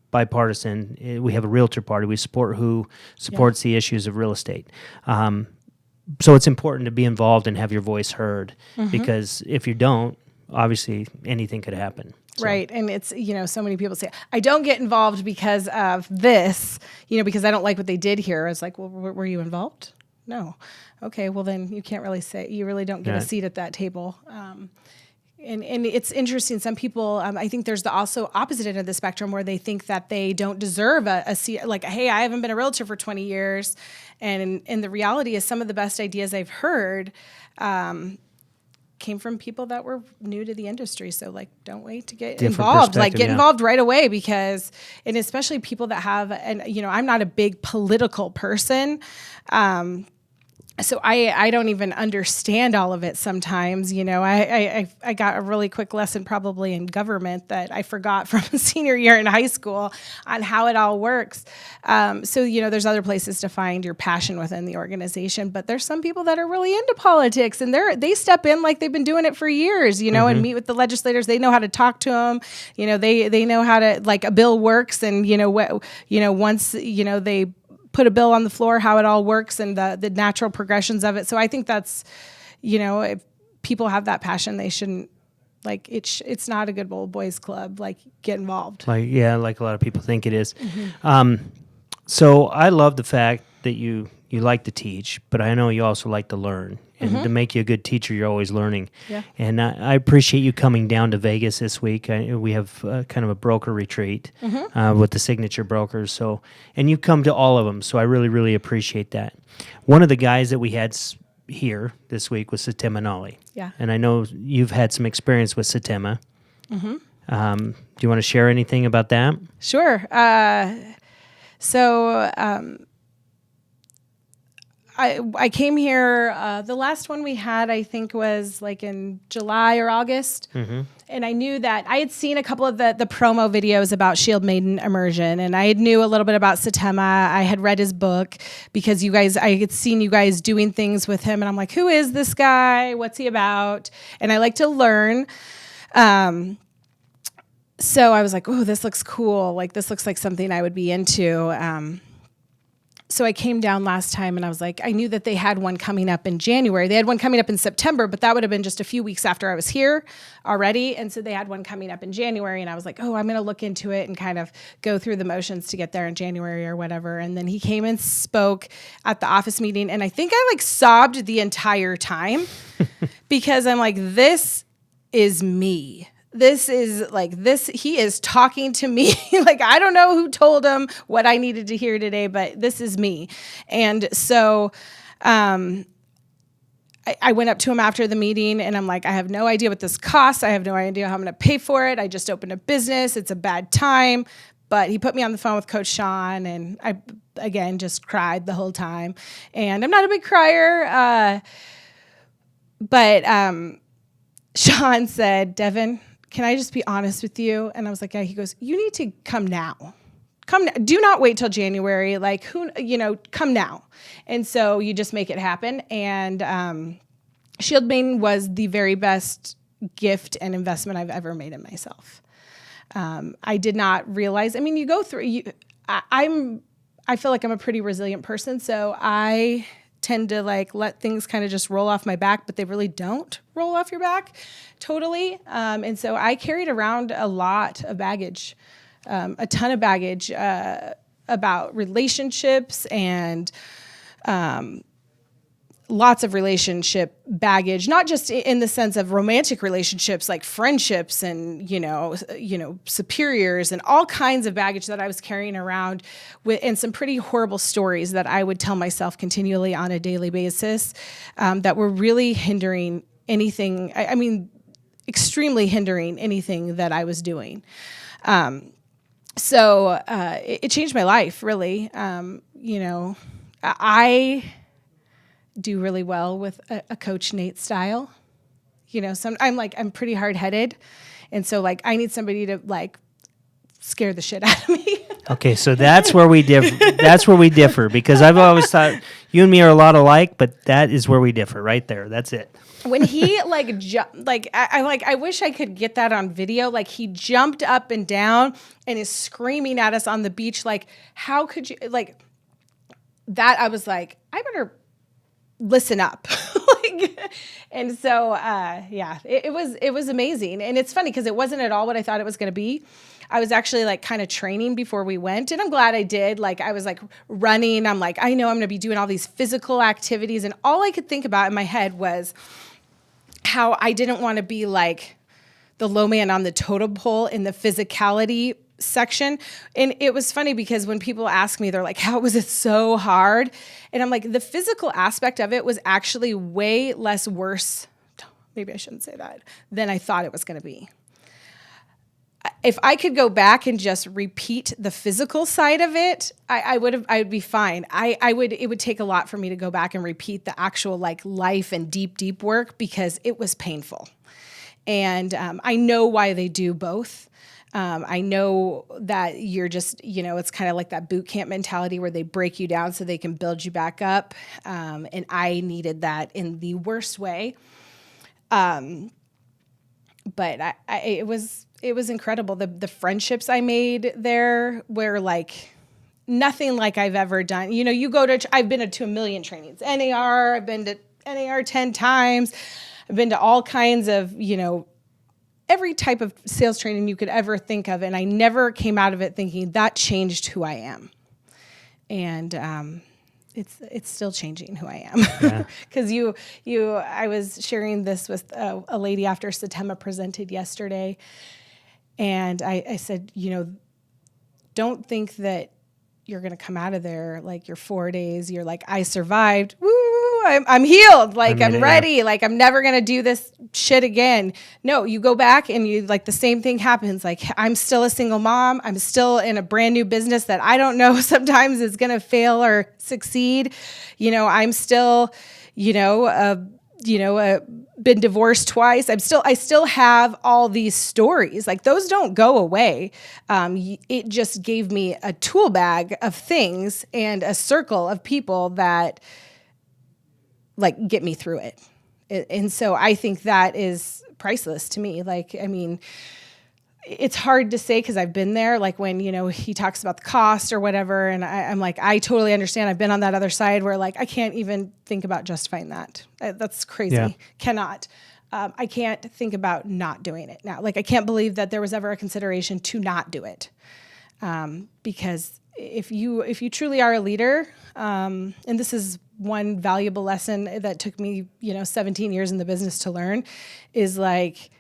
bipartisan. We have a realtor party. We support who supports the issues of real estate. So it's important to be involved and have your voice heard because if you don't, obviously anything could happen. So. Right. And it's, so many people say, I don't get involved because of this, because I don't like what they did here. It's like, well, were you involved? No. Okay. Well, then you can't really say, you really don't get a seat at that table. And it's interesting. Some people, I think there's the also opposite end of the spectrum where they think that they don't deserve a seat. Like, hey, I haven't been a realtor for 20 years. And the reality is some of the best ideas I've heard came from people that were new to the industry. So don't wait to get involved, get involved right away because, and especially people that have, and I'm not a big political person. So I don't even understand all of it sometimes. I got a really quick lesson probably in government that I forgot from senior year in high school on how it all works. So there's other places to find your passion within the organization, but there's some people that are really into politics and they step in like they've been doing it for years, and meet with the legislators. They know how to talk to them. They know how to, like, a bill works and, once, they put a bill on the floor, how it all works and the natural progressions of it. So I think that's, if people have that passion, they shouldn't, it's not a good old boys club, get involved. Like a lot of people think it is. So I love the fact that you like to teach, but I know you also like to learn. And to make you a good teacher, you're always learning. Yeah. And I appreciate you coming down to Vegas this week. We have kind of a broker retreat with the signature brokers. So, and you come to all of them. So I really, really appreciate that. One of the guys that we had here this week was Satema Nali. Yeah. And I know you've had some experience with Satema. Do you want to share anything about that? Sure. I came here, the last one we had, I think was in July or August. And I knew that I had seen a couple of the promo videos about Shield Maiden Immersion, and I knew a little bit about Satema. I had read his book because I had seen you guys doing things with him, and I'm like, who is this guy? What's he about? And I like to learn. so I was like, oh, this looks cool. Like, this looks like something I would be into. So I came down last time and I was like, I knew that they had one coming up in January. They had one coming up in September, but that would have been just a few weeks after I was here already. And so they had one coming up in January. And I was like, oh, I'm going to look into it and kind of go through the motions to get there in January or whatever. And then he came and spoke at the office meeting. And I think I like sobbed the entire time because I'm like, this is me. This is like this. He is talking to me. Like, I don't know who told him what I needed to hear today, but this is me. And so I went up to him after the meeting and I'm like, I have no idea what this costs. I have no idea how I'm going to pay for it. I just opened a business. It's a bad time. But he put me on the phone with Coach Sean and I, again, just cried the whole time. And I'm not a big crier. But Sean said, Devon, can I just be honest with you? And I was like, yeah. He goes, you need to come now. Do not wait till January. Like, come now. And so you just make it happen. And Shieldmain was the very best gift and investment I've ever made in myself. I did not realize, I mean, you go through, I feel like I'm a pretty resilient person. So I tend to like let things kind of just roll off my back, but they really don't roll off your back totally. And so I carried around a lot of baggage, a ton of baggage about relationships and lots of relationship baggage, not just in the sense of romantic relationships, like friendships and, superiors and all kinds of baggage that I was carrying around and some pretty horrible stories that I would tell myself continually on a daily basis that were really hindering anything. I mean, extremely hindering anything that I was doing. So it changed my life, really. I do really well with a Coach Nate style. I'm pretty hard-headed. And so like, I need somebody to like scare the shit out of me. Okay. So that's where we differ because I've always thought you and me are a lot alike, but that is where we differ right there. That's it. When he I wish I could get that on video. Like, he jumped up and down and is screaming at us on the beach. Like, how could you like that? I was like, I better listen up. And so, it was amazing. And it's funny because it wasn't at all what I thought it was going to be. I was actually like kind of training before we went, and I'm glad I did. Like, I was like running. I'm like, I know I'm going to be doing all these physical activities. And all I could think about in my head was how I didn't want to be like the low man on the totem pole in the physicality section. And it was funny because when people ask me, they're like, how was it so hard? And I'm like, the physical aspect of it was actually way less worse, maybe I shouldn't say that, than I thought it was going to be. If I could go back and just repeat the physical side of it, I would be fine. It would take a lot for me to go back and repeat the actual like life and deep work because it was painful. And I know why they do both. I know that you're just, it's kind of like that boot camp mentality where they break you down so they can build you back up. And I needed that in the worst way. But it was incredible. The friendships I made there were like nothing like I've ever done. I've been to a million trainings, NAR, I've been to NAR 10 times. I've been to all kinds of, every type of sales training you could ever think of. And I never came out of it thinking that changed who I am. And it's still changing who I am. Because I was sharing this with a lady after Satema presented yesterday. And I said, don't think that you're going to come out of there like your 4 days. You're like, I survived. Woo! I'm healed. Like, I'm ready. Yeah. Like, I'm never going to do this shit again. No, you go back and you like the same thing happens. Like, I'm still a single mom. I'm still in a brand new business that I don't know sometimes is going to fail or succeed. I'm still, been divorced twice. I still have all these stories. Like, those don't go away. It just gave me a tool bag of things and a circle of people that like get me through it. And so I think that is priceless to me. Like, I mean, it's hard to say because I've been there, like when, he talks about the cost or whatever. And I'm like, I totally understand. I've been on that other side where like, I can't even think about justifying that. That's crazy. Yeah. Cannot. I can't think about not doing it now. Like, I can't believe that there was ever a consideration to not do it. Because if you truly are a leader, and this is one valuable lesson that took me, 17 years in the business to learn, is like,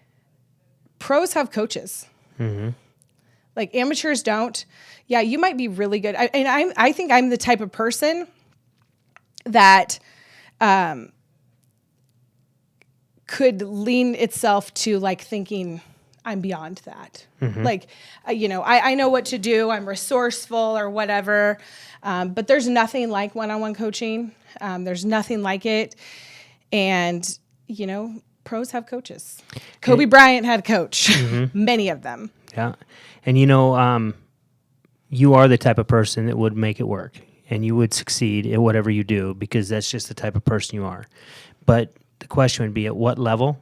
pros have coaches. Mm-hmm. Like amateurs don't. Yeah, you might be really good. I think I'm the type of person that could lean itself to like thinking I'm beyond that. Mm-hmm. Like, I know what to do. I'm resourceful or whatever. But there's nothing like one-on-one coaching. There's nothing like it. And, pros have coaches. Kobe Bryant had a coach, mm-hmm. Many of them. Yeah. And, you are the type of person that would make it work and you would succeed at whatever you do because that's just the type of person you are. But the question would be at what level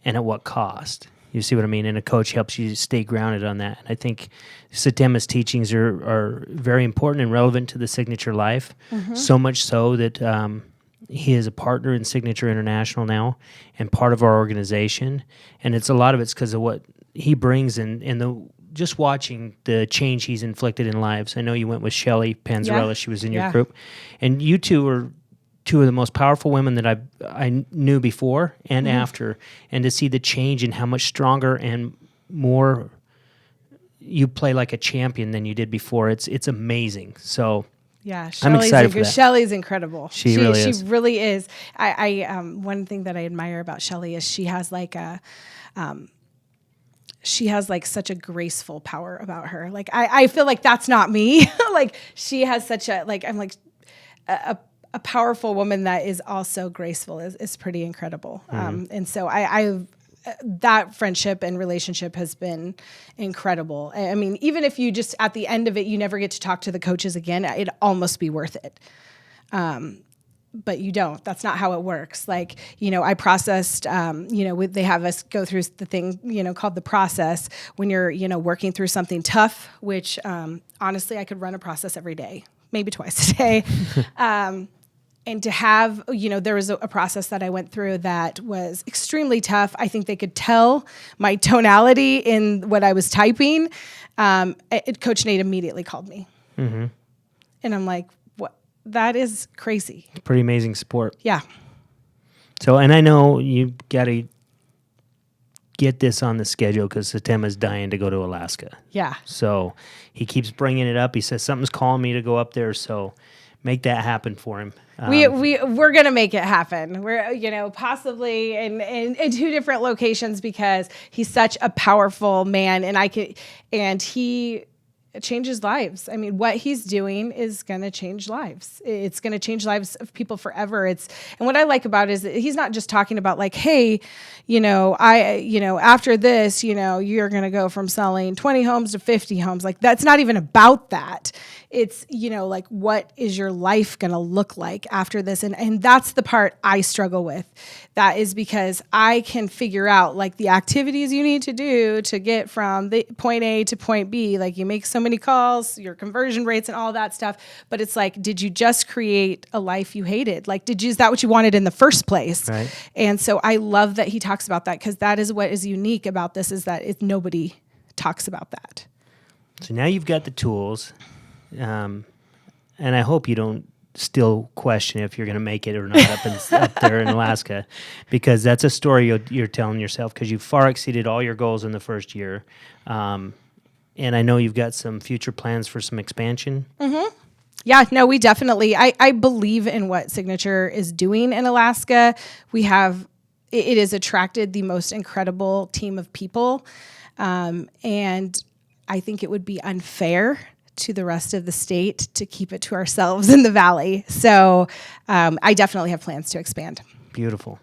and at what cost? You see what I mean? And a coach helps you stay grounded on that. And I think Satema's teachings are very important and relevant to the Signature life, mm-hmm. so much so that he is a partner in Signature International now and part of our organization. And a lot of it's because of what he brings and just watching the change he's inflicted in lives. I know you went with Shelly Panzarella. Yeah. She was in your group. And you two are two of the most powerful women that I knew before and mm-hmm. after, and to see the change in how much stronger and more you play like a champion than you did before, it's amazing. So yeah, I'm excited for that. Shelly's incredible. She really is. She really is. I one thing that I admire about Shelly is she has like such a graceful power about her. Like I feel like that's not me. Like she has such a like I'm like a powerful woman that is also graceful is pretty incredible. Mm-hmm. And so I that friendship and relationship has been incredible. I mean, even if you just at the end of it, you never get to talk to the coaches again, it'd almost be worth it. But you don't. That's not how it works. Like, I processed, they have us go through the thing, called the process when you're, working through something tough, which honestly, I could run a process every day, maybe twice a day. And to have, there was a process that I went through that was extremely tough. I think they could tell my tonality in what I was typing. Coach Nate immediately called me. Mm-hmm. And I'm like, what? That is crazy. Pretty amazing support. Yeah. So, and I know you got to get this on the schedule because Satema's dying to go to Alaska. Yeah. So he keeps bringing it up. He says, something's calling me to go up there. So make that happen for him. We're gonna make it happen. We're possibly in two different locations because he's such a powerful man, and he changes lives. I mean, what he's doing is gonna change lives. It's gonna change lives of people forever. And what I like about it is that he's not just talking about like, hey, after this, you're gonna go from selling 20 homes to 50 homes. Like that's not even about that. It's, like, what is your life going to look like after this? And that's the part I struggle with. That is because I can figure out, like, the activities you need to do to get from the point A to point B. Like, you make so many calls, your conversion rates and all that stuff. But it's like, did you just create a life you hated? Like, is that what you wanted in the first place? Right. And so I love that he talks about that because that is what is unique about this is that nobody talks about that. So now you've got the tools. And I hope you don't still question if you're going to make it or not up there in Alaska, because that's a story you're telling yourself because you far exceeded all your goals in the first year. And I know you've got some future plans for some expansion. Mm-hmm. Yeah, no, we definitely, I believe in what Signature is doing in Alaska. It has attracted the most incredible team of people. And I think it would be unfair to the rest of the state to keep it to ourselves in the Valley. So I definitely have plans to expand. Beautiful.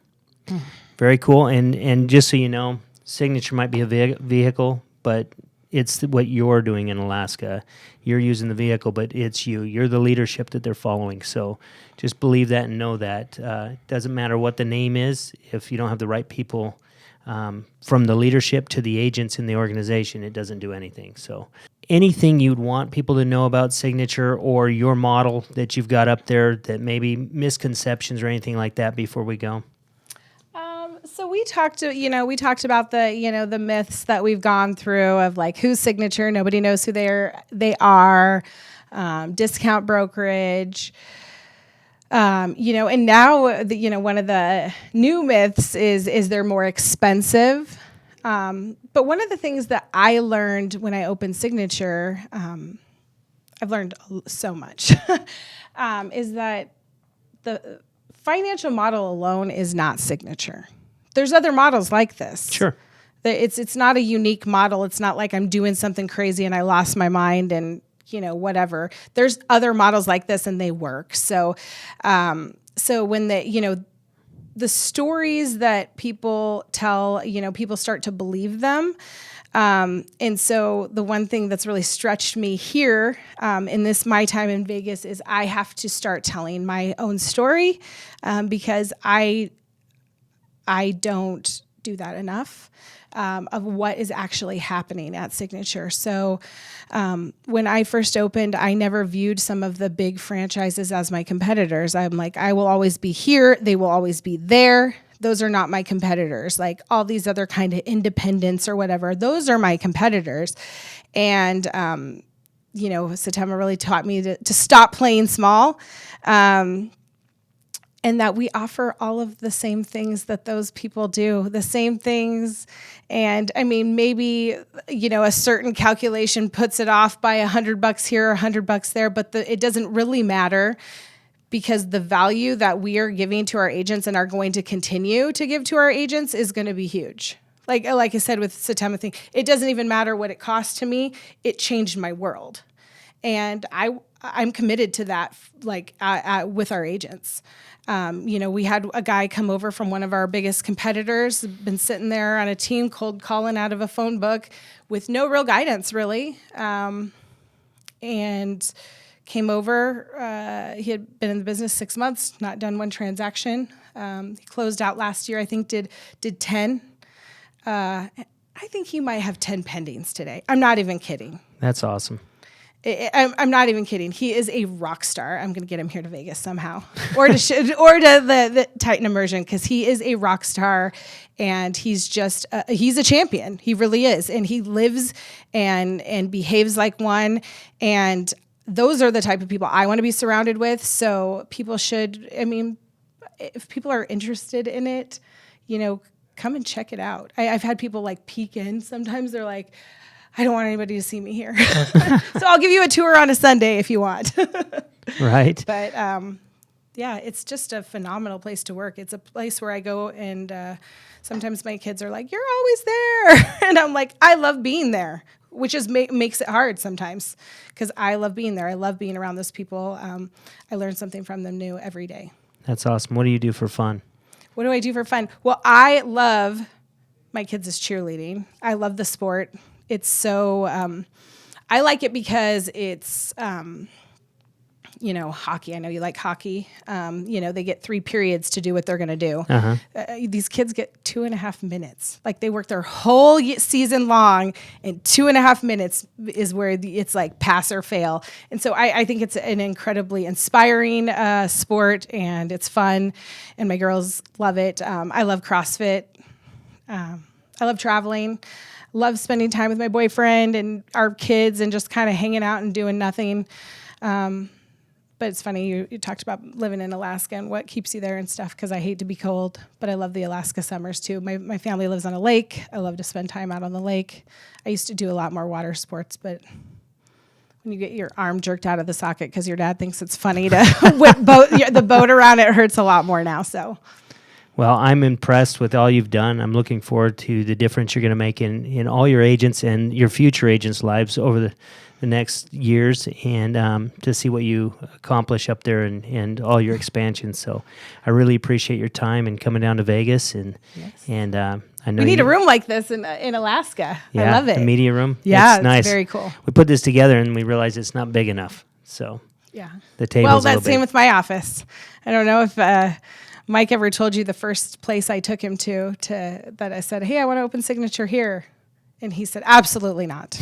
Very cool. And just so you know, Signature might be a vehicle, but it's what you're doing in Alaska. You're using the vehicle, but it's you. You're the leadership that they're following. So just believe that and know that. It doesn't matter what the name is. If you don't have the right people from the leadership to the agents in the organization, it doesn't do anything. So anything you'd want people to know about Signature or your model that you've got up there that maybe misconceptions or anything like that before we go? So we talked about the myths that we've gone through of like who's Signature, nobody knows who they are, discount brokerage, and now one of the new myths is they're more expensive. But one of the things that I learned when I opened Signature, I've learned so much, is that the financial model alone is not Signature. There's other models like this. Sure. It's not a unique model. It's not like I'm doing something crazy and I lost my mind and, whatever. There's other models like this and they work. So when the stories that people tell, people start to believe them. And so the one thing that's really stretched me here in my time in Vegas is I have to start telling my own story because I don't do that enough of what is actually happening at Signature. So when I first opened, I never viewed some of the big franchises as my competitors. I'm like, I will always be here. They will always be there. Those are not my competitors. Like all these other kind of independents or whatever, those are my competitors. And, Satema really taught me to stop playing small. And that we offer all of the same things that those people do, the same things. And I mean, maybe, a certain calculation puts it off by $100 here or $100 there, but it doesn't really matter because the value that we are giving to our agents and are going to continue to give to our agents is going to be huge. Like I said with Satema thing, it doesn't even matter what it cost to me. It changed my world. And I'm committed to that, with our agents. We had a guy come over from one of our biggest competitors, been sitting there on a team cold calling out of a phone book with no real guidance, really. And came over. He had been in the business 6 months, not done one transaction. He closed out last year, I think did 10. I think he might have 10 pendings today. I'm not even kidding. That's awesome. I'm not even kidding. He is a rock star. I'm going to get him here to Vegas somehow, or to the Titan immersion because he is a rock star, and he's just he's a champion. He really is, and he lives and behaves like one. And those are the type of people I want to be surrounded with. So people should. I mean, if people are interested in it, come and check it out. I've had people peek in. Sometimes they're like, I don't want anybody to see me here. So I'll give you a tour on a Sunday if you want. Right. But it's just a phenomenal place to work. It's a place where I go and sometimes my kids are like, you're always there. And I'm like, I love being there, which is makes it hard sometimes because I love being there. I love being around those people. I learn something from them new every day. That's awesome. What do you do for fun? What do I do for fun? Well, I love my kids' cheerleading. I love the sport. It's so, I like it because it's, hockey. I know you like hockey. They get 3 periods to do what they're going to do. Uh-huh. These kids get 2.5 minutes. They work their whole season long, and 2.5 minutes is where it's pass or fail. And so I think it's an incredibly inspiring sport, and it's fun, and my girls love it. I love CrossFit. I love traveling. Love spending time with my boyfriend and our kids and just kind of hanging out and doing nothing. But it's funny, you talked about living in Alaska and what keeps you there and stuff, because I hate to be cold, but I love the Alaska summers too. My family lives on a lake. I love to spend time out on the lake. I used to do a lot more water sports, but when you get your arm jerked out of the socket because your dad thinks it's funny to whip the boat around, it hurts a lot more now, so... Well, I'm impressed with all you've done. I'm looking forward to the difference you're going to make in all your agents and your future agents' lives over the next years, and to see what you accomplish up there and all your expansions. So I really appreciate your time and coming down to Vegas. And I know we need a room like this in Alaska. Yeah, I love it. A media room. Yeah, it's nice. Very cool. We put this together and we realized it's not big enough. So yeah, the table's well, a little that's same big. with my office. I don't know if Mike ever told you the first place I took him to that I said, hey, I want to open Signature here? And he said, absolutely not.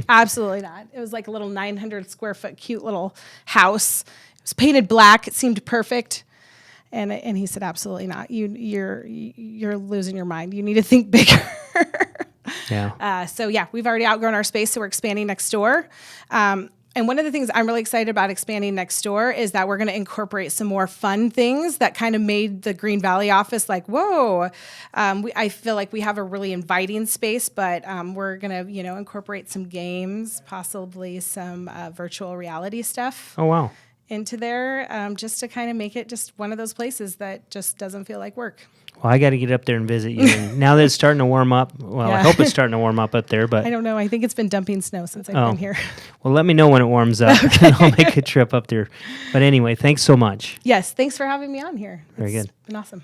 Absolutely not. It was like a little 900 square foot, cute little house. It was painted black. It seemed perfect. And he said, absolutely not. You're losing your mind. You need to think bigger. Yeah. So we've already outgrown our space, so we're expanding next door. And one of the things I'm really excited about expanding next door is that we're going to incorporate some more fun things that kind of made the Green Valley office like, whoa. I feel like we have a really inviting space, but we're going to, incorporate some games, possibly some virtual reality stuff. Oh, wow. Into there, just to kind of make it just one of those places that just doesn't feel like work. Well, I got to get up there and visit you. And now that it's starting to warm up, I hope it's starting to warm up there. But I don't know. I think it's been dumping snow since I've been here. Well, let me know when it warms up, and I'll make a trip up there. But anyway, thanks so much. Yes, thanks for having me on here. Very good. It's been awesome.